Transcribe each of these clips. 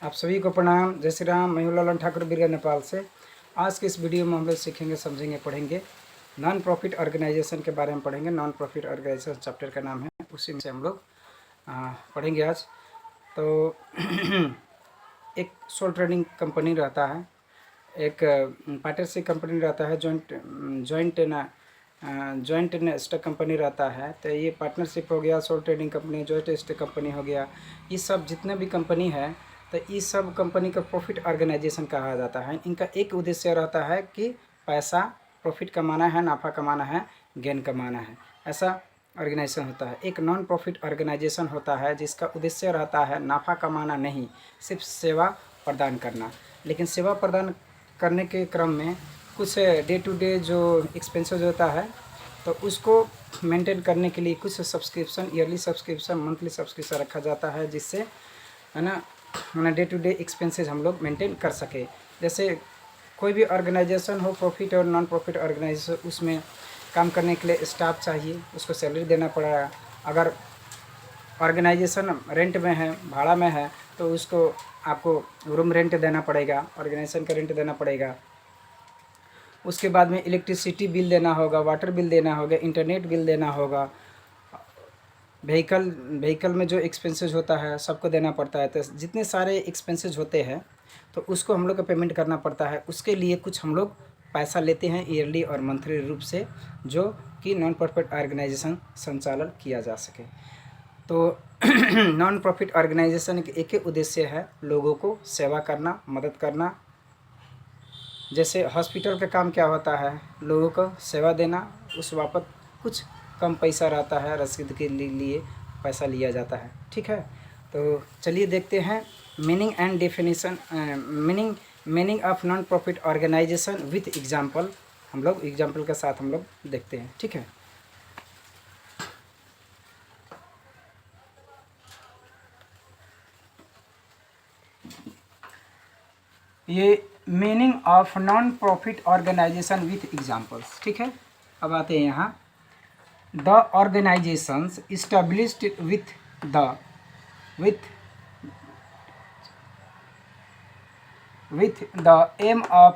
आप सभी को प्रणाम। जय श्री राम। मैं हूं ललन ठाकुर बिरगा नेपाल से। आज के इस वीडियो में हम लोग सीखेंगे, समझेंगे, पढ़ेंगे नॉन प्रॉफिट ऑर्गेनाइजेशन के बारे में पढ़ेंगे। नॉन प्रॉफिट ऑर्गेनाइजेशन चैप्टर का नाम है, उसी में से हम लोग पढ़ेंगे आज। तो एक सोल ट्रेडिंग कंपनी रहता है, एक पार्टनरशिप कंपनी रहता है, जॉइंट स्टॉक कंपनी रहता है। तो ये पार्टनरशिप हो गया, sole trading company, joint stock company हो गया। ये सब जितने भी कंपनी है, तो इस सब कंपनी का प्रॉफिट ऑर्गेनाइजेशन कहा जाता है। इनका एक उद्देश्य रहता है कि पैसा प्रॉफिट कमाना है, नाफा कमाना है, गेन कमाना है। ऐसा ऑर्गेनाइजेशन होता है। एक नॉन प्रॉफिट ऑर्गेनाइजेशन होता है जिसका उद्देश्य रहता है नाफा कमाना नहीं, सिर्फ सेवा प्रदान करना। लेकिन सेवा प्रदान करने के क्रम में कुछ डे टू डे जो एक्सपेंसेस होता है, तो उसको मेंटेन करने के लिए कुछ subscription, yearly subscription, monthly subscription रखा जाता है, जिससे है ना डे टू डे एक्सपेंसेस हम लोग मेंटेन कर सके। जैसे कोई भी ऑर्गेनाइजेशन हो, प्रॉफिट और नॉन प्रॉफिट ऑर्गेनाइजेशन, उसमें काम करने के लिए स्टाफ चाहिए, उसको सैलरी देना पड़ेगा। अगर ऑर्गेनाइजेशन रेंट में है, भाड़ा में है, तो उसको आपको रूम रेंट देना पड़ेगा, ऑर्गेनाइजेशन का रेंट देना पड़ेगा। उसके बाद में इलेक्ट्रिसिटी बिल देना होगा, वाटर बिल देना होगा, इंटरनेट बिल देना होगा, व्हीकल में जो एक्सपेंसेस होता है सबको देना पड़ता है। तो जितने सारे एक्सपेंसेस होते हैं, तो उसको हम लोग को पेमेंट करना पड़ता है। उसके लिए कुछ हम लोग पैसा लेते हैं ईयरली और मंथली रूप से, जो कि नॉन प्रॉफिट ऑर्गेनाइजेशन संचालन किया जा सके। तो नॉन प्रॉफिट ऑर्गेनाइजेशन के एक ही उद्देश्य है, लोगों को सेवा करना, मदद करना। जैसे हॉस्पिटल का काम क्या होता है, लोगों को सेवा देना, उस बाबत कुछ कम पैसा रहता है, रसीद के लिए पैसा लिया जाता है। ठीक है, तो चलिए देखते हैं meaning and definition, meaning of non profit organization with example. हम लोग एग्जांपल के साथ हम लोग देखते हैं। ठीक है, ये meaning of non profit organization with examples. ठीक है, अब आते हैं यहाँ। The organizations established with the aim of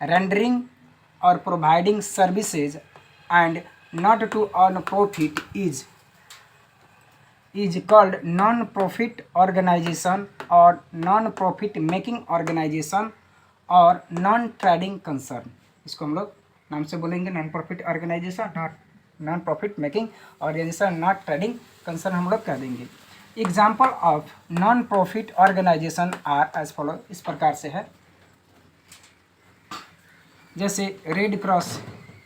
rendering or providing services and not to earn profit is called non-profit organization or non-profit making organization और non trading concern. इसको हम लोग नाम से बोलेंगे non profit organization, non profit making organization, not trading concern हम लोग कह देंगे। Example of non profit organization are as follow, इस प्रकार से है। जैसे रेड क्रॉस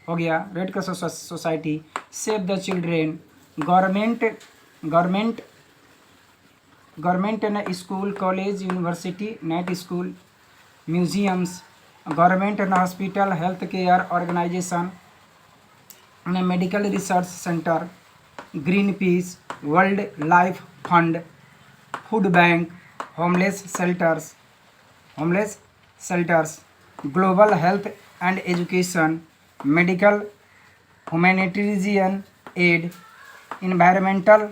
हो गया, red cross society, save the children, government and school, college, university, night school, museums, government and hospital, health care organization, medical research centre, Greenpeace, world life fund, food bank, homeless shelters, global health and education, medical, humanitarian add, environmental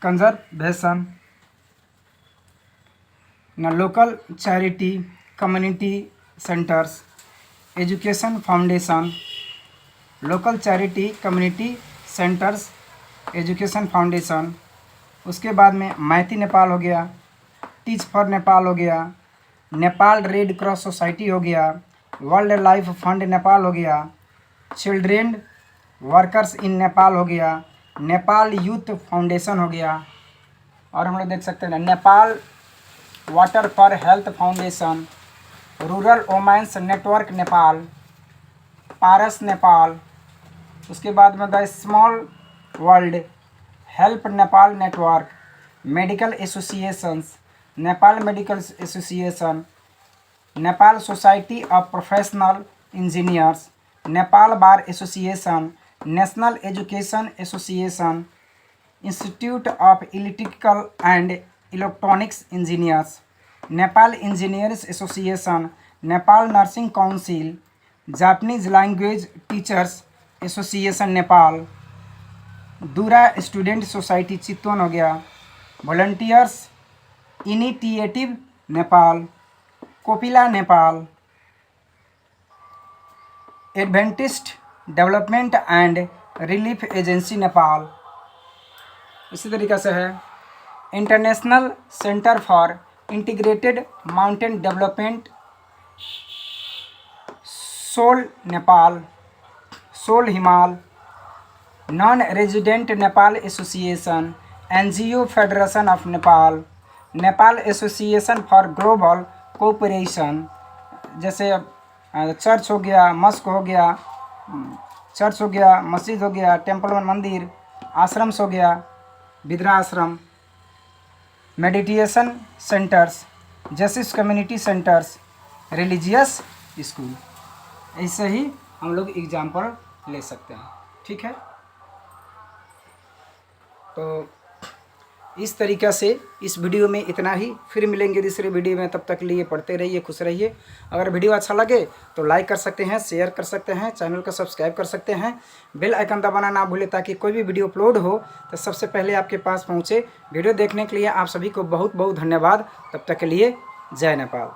conservation, local charity, community centres, education foundation, local charity, community centres, education foundation. उसके बाद में मैती नेपाल हो गया, teach for Nepal हो गया, Nepal red cross society हो गया, world life fund Nepal हो गया, चिल्ड्रेन वर्कर्स इन नेपाल हो गया, नेपाल यूथ फाउंडेशन हो गया, और हम लोग देख सकते हैं Nepal water for health foundation, rural women's network Nepal, Paras Nepal. उसके बाद में the small world help Nepal network, medical associations, Nepal medical association, Nepal society of professional engineers, Nepal bar association, national education association, institute of electrical and electronics engineers, Nepal engineers association, Nepal nursing council, Japanese language teachers association Nepal, दूरा student society Chitwan हो गया, volunteers initiative Nepal, Kopila Nepal, adventist development and relief agency Nepal. इसी तरीक़े से है international centre for integrated mountain development, soul Nepal, soul Himal, non resident Nepal association, NGO federation of Nepal, Nepal association for global cooperation, जैसे church हो गया, मस्क हो गया, चर्च हो गया, मस्जिद हो गया, टेम्पल मंदिर, आश्रम्स हो गया, बिद्रा आश्रम, meditation centres, justice community centres, religious school. ऐसे ही हम लोग एग्जाम्पल ले सकते हैं। ठीक है, तो इस तरीक़ा से इस वीडियो में इतना ही। फिर मिलेंगे दूसरे वीडियो में, तब तक के लिए पढ़ते रहिए, खुश रहिए। अगर वीडियो अच्छा लगे तो लाइक कर सकते हैं, शेयर कर सकते हैं, चैनल को सब्सक्राइब कर सकते हैं, बेल आइकन दबाना ना भूलें ताकि कोई भी वीडियो अपलोड हो तो सबसे पहले आपके पास पहुँचे। वीडियो देखने के लिए आप सभी को बहुत बहुत धन्यवाद। तब तक के लिए जय नेपाल।